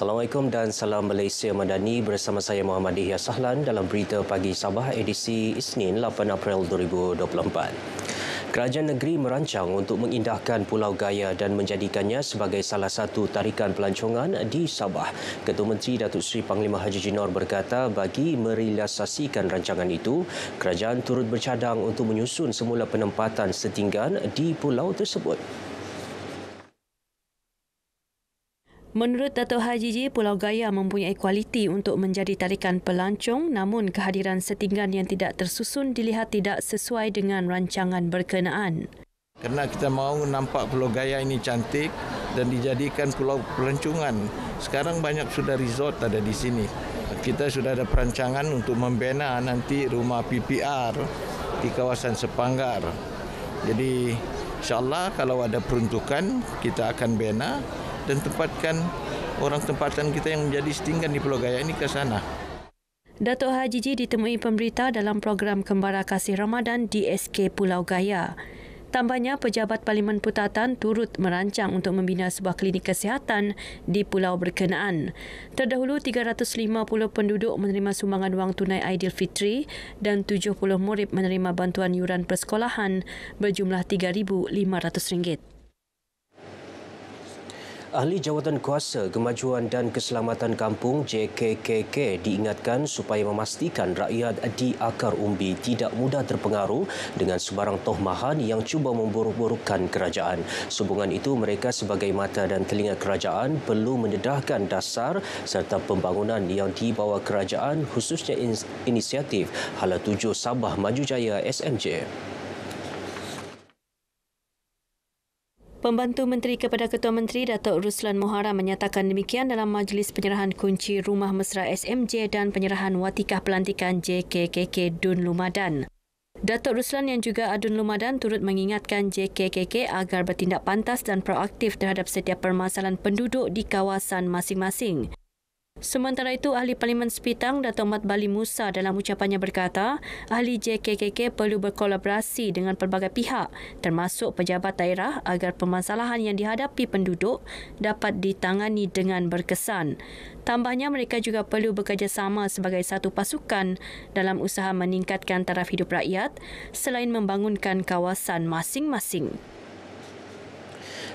Assalamualaikum dan salam Malaysia Madani, bersama saya Muhammad Dihya Sahlan dalam Berita Pagi Sabah edisi Isnin 8 April 2024. Kerajaan negeri merancang untuk mengindahkan Pulau Gaya dan menjadikannya sebagai salah satu tarikan pelancongan di Sabah. Ketua Menteri Datuk Seri Panglima Haji Jinor berkata bagi merealisasikan rancangan itu, kerajaan turut bercadang untuk menyusun semula penempatan setinggan di pulau tersebut. Menurut Dato' Haji Ji, Pulau Gaya mempunyai kualiti untuk menjadi tarikan pelancong, namun kehadiran setinggan yang tidak tersusun dilihat tidak sesuai dengan rancangan berkenaan. Kerana kita mahu nampak Pulau Gaya ini cantik dan dijadikan pulau pelancongan. Sekarang banyak sudah resort ada di sini. Kita sudah ada perancangan untuk membina nanti rumah PPR di kawasan Sepanggar. Jadi insyaAllah kalau ada peruntukan kita akan bina dan tempatkan orang tempatan kita yang menjadi setinggan di Pulau Gaya ini ke sana. Dato' Haji Ji ditemui pemberita dalam program Kembara Kasih Ramadan di SK Pulau Gaya. Tambahnya, pejabat Parlimen Putatan turut merancang untuk membina sebuah klinik kesihatan di pulau berkenaan. Terdahulu, 350 penduduk menerima sumbangan wang tunai Aidilfitri dan 70 murid menerima bantuan yuran persekolahan berjumlah RM3,500. Ahli Jawatan Kuasa Kemajuan dan Keselamatan Kampung JKKK diingatkan supaya memastikan rakyat di akar umbi tidak mudah terpengaruh dengan sebarang tohmahan yang cuba memburuk-burukkan kerajaan. Sehubungan itu, mereka sebagai mata dan telinga kerajaan perlu mendedahkan dasar serta pembangunan yang dibawa kerajaan, khususnya inisiatif Hala 7 Sabah Maju Jaya SMJ. Pembantu Menteri kepada Ketua Menteri Datuk Ruslan Mohara menyatakan demikian dalam majlis penyerahan kunci Rumah Mesra SMJ dan penyerahan watikah pelantikan JKKK Dun Lumadan. Datuk Ruslan yang juga Adun Lumadan turut mengingatkan JKKK agar bertindak pantas dan proaktif terhadap setiap permasalahan penduduk di kawasan masing-masing. Sementara itu, Ahli Parlimen Sepitang Dato' Mat Bali Musa dalam ucapannya berkata, ahli JKKK perlu berkolaborasi dengan pelbagai pihak termasuk pejabat daerah agar permasalahan yang dihadapi penduduk dapat ditangani dengan berkesan. Tambahnya, mereka juga perlu bekerjasama sebagai satu pasukan dalam usaha meningkatkan taraf hidup rakyat selain membangunkan kawasan masing-masing.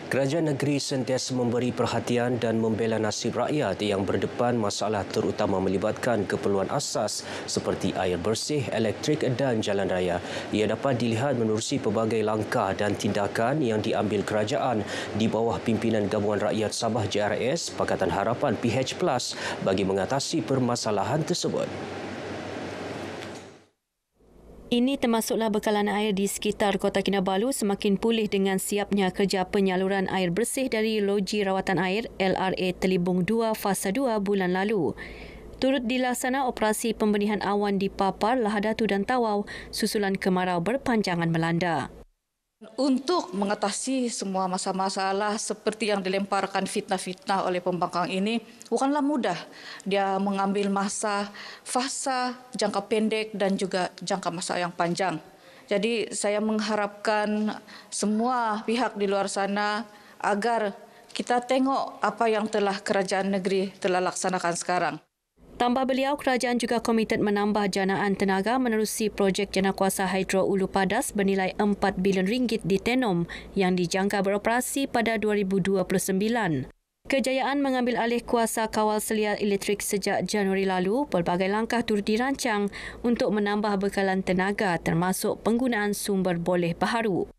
Kerajaan negeri sentiasa memberi perhatian dan membela nasib rakyat yang berdepan masalah terutama melibatkan keperluan asas seperti air bersih, elektrik dan jalan raya. Ia dapat dilihat menerusi pelbagai langkah dan tindakan yang diambil kerajaan di bawah pimpinan Gabungan Rakyat Sabah JRS Pakatan Harapan PH+ bagi mengatasi permasalahan tersebut. Ini termasuklah bekalan air di sekitar Kota Kinabalu semakin pulih dengan siapnya kerja penyaluran air bersih dari Loji Rawatan Air LRA Telibung 2 Fasa 2 bulan lalu. Turut dilaksana operasi pembenihan awan di Papar, Lahadatu dan Tawau susulan kemarau berpanjangan melanda. Untuk mengatasi semua masalah-masalah seperti yang dilemparkan fitnah-fitnah oleh pembangkang ini, bukanlah mudah. Dia mengambil fasa jangka pendek dan juga jangka masa yang panjang. Jadi saya mengharapkan semua pihak di luar sana agar kita tengok apa yang telah kerajaan negeri telah laksanakan sekarang. Tambah beliau, kerajaan juga komited menambah janaan tenaga menerusi projek Janakuasa Hidro Ulu Padas bernilai RM4 bilion di Tenom yang dijangka beroperasi pada 2029. Kejayaan mengambil alih kuasa kawal selia elektrik sejak Januari lalu, pelbagai langkah turut dirancang untuk menambah bekalan tenaga termasuk penggunaan sumber boleh baharu.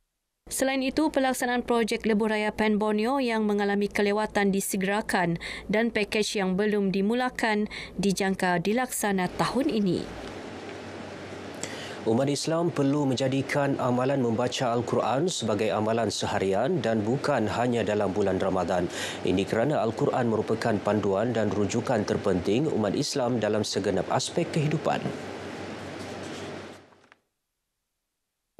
Selain itu, pelaksanaan projek Lebuh Raya Pen Borneo yang mengalami kelewatan disegerakan dan pakej yang belum dimulakan dijangka dilaksana tahun ini. Umat Islam perlu menjadikan amalan membaca Al-Quran sebagai amalan seharian dan bukan hanya dalam bulan Ramadan. Ini kerana Al-Quran merupakan panduan dan rujukan terpenting umat Islam dalam segenap aspek kehidupan.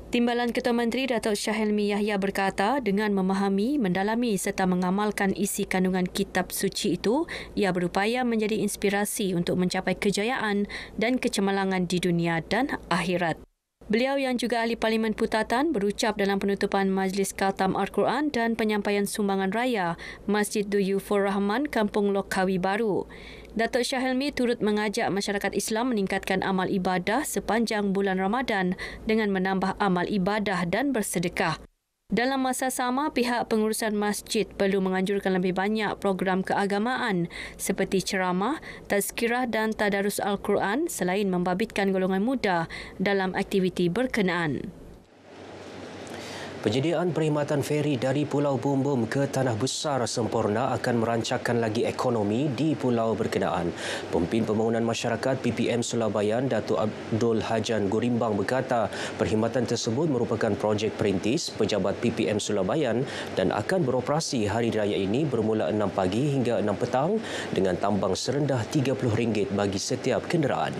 Timbalan Ketua Menteri Datuk Shah Hilmi Yahya berkata, dengan memahami, mendalami serta mengamalkan isi kandungan kitab suci itu, ia berupaya menjadi inspirasi untuk mencapai kejayaan dan kecemerlangan di dunia dan akhirat. Beliau yang juga ahli Parlimen Putatan berucap dalam penutupan Majlis Khatam Al-Quran dan penyampaian sumbangan raya Masjid Duyufur Rahman, Kampung Lokawi Baru. Datuk Shah Helmi turut mengajak masyarakat Islam meningkatkan amal ibadah sepanjang bulan Ramadan dengan menambah amal ibadah dan bersedekah. Dalam masa sama, pihak pengurusan masjid perlu menganjurkan lebih banyak program keagamaan seperti ceramah, tazkirah dan tadarus Al-Quran selain membabitkan golongan muda dalam aktiviti berkenaan. Penyediaan perkhidmatan feri dari Pulau Bumbum ke Tanah Besar sempurna akan merancangkan lagi ekonomi di pulau berkenaan. Pemimpin Pembangunan Masyarakat PPM Sulabayan, Datuk Abdul Hajan Gurimbang berkata, perkhidmatan tersebut merupakan projek perintis pejabat PPM Sulabayan dan akan beroperasi hari raya ini bermula 6 pagi hingga 6 petang dengan tambang serendah RM30 bagi setiap kenderaan.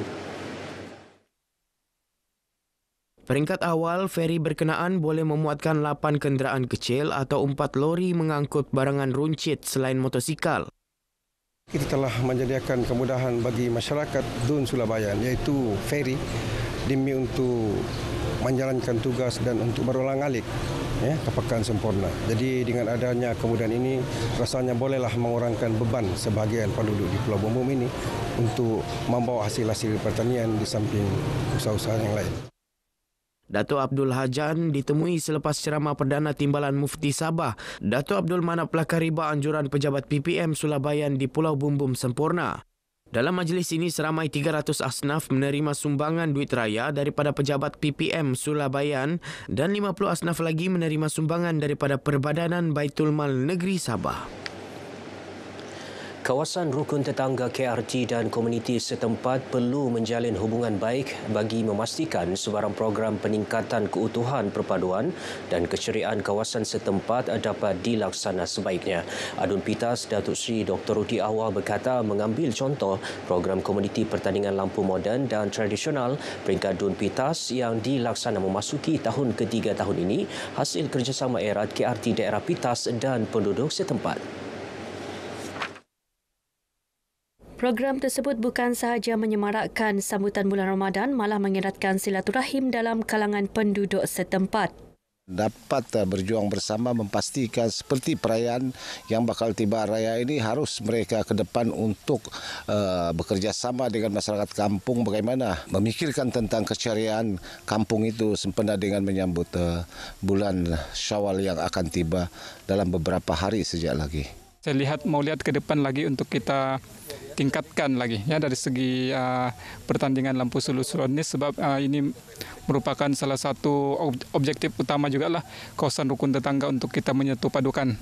Peringkat awal, feri berkenaan boleh memuatkan 8 kenderaan kecil atau 4 lori mengangkut barangan runcit selain motosikal. Kita telah menyediakan kemudahan bagi masyarakat Dun Sulabayan iaitu feri demi untuk menjalankan tugas dan untuk berulang-alik kepekaan sempurna. Jadi dengan adanya kemudahan ini rasanya bolehlah mengurangkan beban sebahagian penduduk di Pulau Bumbum ini untuk membawa hasil-hasil pertanian di samping usaha-usaha yang lain. Datuk Abdul Hajan ditemui selepas ceramah Perdana Timbalan Mufti Sabah. Datuk Abdul Manap pelakar riba anjuran pejabat PPM Sulabayan di Pulau Bumbum sempurna. Dalam majlis ini, seramai 300 asnaf menerima sumbangan duit raya daripada pejabat PPM Sulabayan dan 50 asnaf lagi menerima sumbangan daripada Perbadanan Baitul Mal Negeri Sabah. Kawasan rukun tetangga KRT dan komuniti setempat perlu menjalin hubungan baik bagi memastikan sebarang program peningkatan keutuhan perpaduan dan keceriaan kawasan setempat dapat dilaksana sebaiknya. Adun Pitas Datuk Seri Dr. Rudi Awal berkata mengambil contoh program komuniti pertandingan lampu moden dan tradisional peringkat Dun Pitas yang dilaksana memasuki tahun ketiga tahun ini hasil kerjasama erat KRT daerah Pitas dan penduduk setempat. Program tersebut bukan sahaja menyemarakkan sambutan bulan Ramadan, malah mengeratkan silaturahim dalam kalangan penduduk setempat. Dapat berjuang bersama memastikan seperti perayaan yang bakal tiba raya ini harus mereka ke depan untuk bekerjasama dengan masyarakat kampung bagaimana memikirkan tentang keceriaan kampung itu sempena dengan menyambut bulan Syawal yang akan tiba dalam beberapa hari sejak lagi. Saya mau lihat ke depan lagi untuk kita tingkatkan lagi ya dari segi pertandingan lampu sulu-sulu ini sebab ini merupakan salah satu objektif utama juga lah kawasan rukun tetangga untuk kita menyatu padukan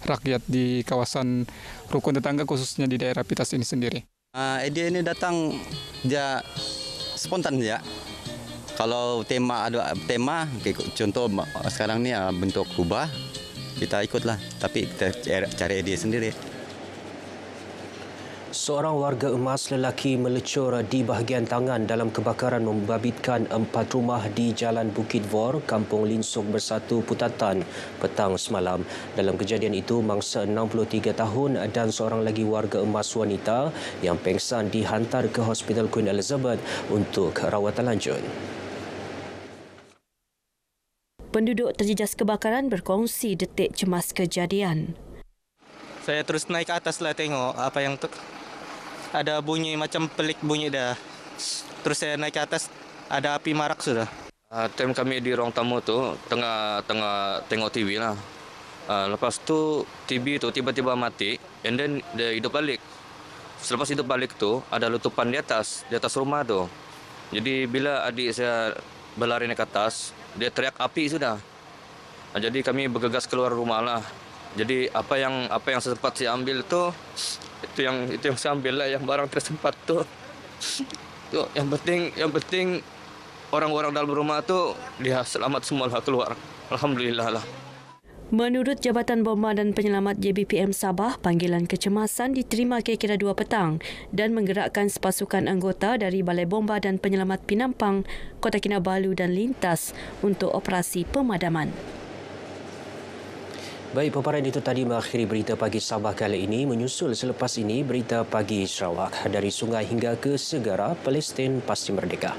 rakyat di kawasan rukun tetangga khususnya di daerah Pitas ini sendiri. Idea ini datang dia spontan ya. Kalau ada tema contoh sekarang ni bentuk kubah kita ikutlah tapi kita cari ide sendiri. Seorang warga emas lelaki melecur di bahagian tangan dalam kebakaran membabitkan 4 rumah di Jalan Bukit Vor, Kampung Linsuk Bersatu, Putatan petang semalam. Dalam kejadian itu, mangsa 63 tahun dan seorang lagi warga emas wanita yang pengsan dihantar ke Hospital Queen Elizabeth untuk rawatan lanjut. Penduduk terjejas kebakaran berkongsi detik cemas kejadian. Saya terus naik ke atas lah tengok apa yang tu. Ada bunyi macam pelik bunyi dah. Terus saya naik ke atas ada api marak sudah. Time kami di ruang tamu tu tengah tengok TV lah. Lepas tu TV tu tiba-tiba mati and then dia hidup balik. Selepas hidup balik tu ada letupan di atas rumah tu. Jadi bila adik saya berlari naik ke atas, dia teriak api sudah. Jadi kami bergegas keluar rumah lah. Jadi apa yang sempat saya ambil tu itu yang saya ambil lah, yang barang tersempat tu. Tu yang penting orang-orang dalam rumah tu dia selamat semua lah keluar. Alhamdulillah lah. Menurut Jabatan Bomba dan Penyelamat JBPM Sabah, panggilan kecemasan diterima kira-kira 2 petang dan menggerakkan sepasukan anggota dari Balai Bomba dan Penyelamat Pinampang, Kota Kinabalu dan Lintas untuk operasi pemadaman. Baik, paparan itu tadi mengakhiri berita pagi Sabah kali ini. Menyusul selepas ini berita pagi Sarawak. Dari sungai hingga ke segara, Palestin pasti merdeka.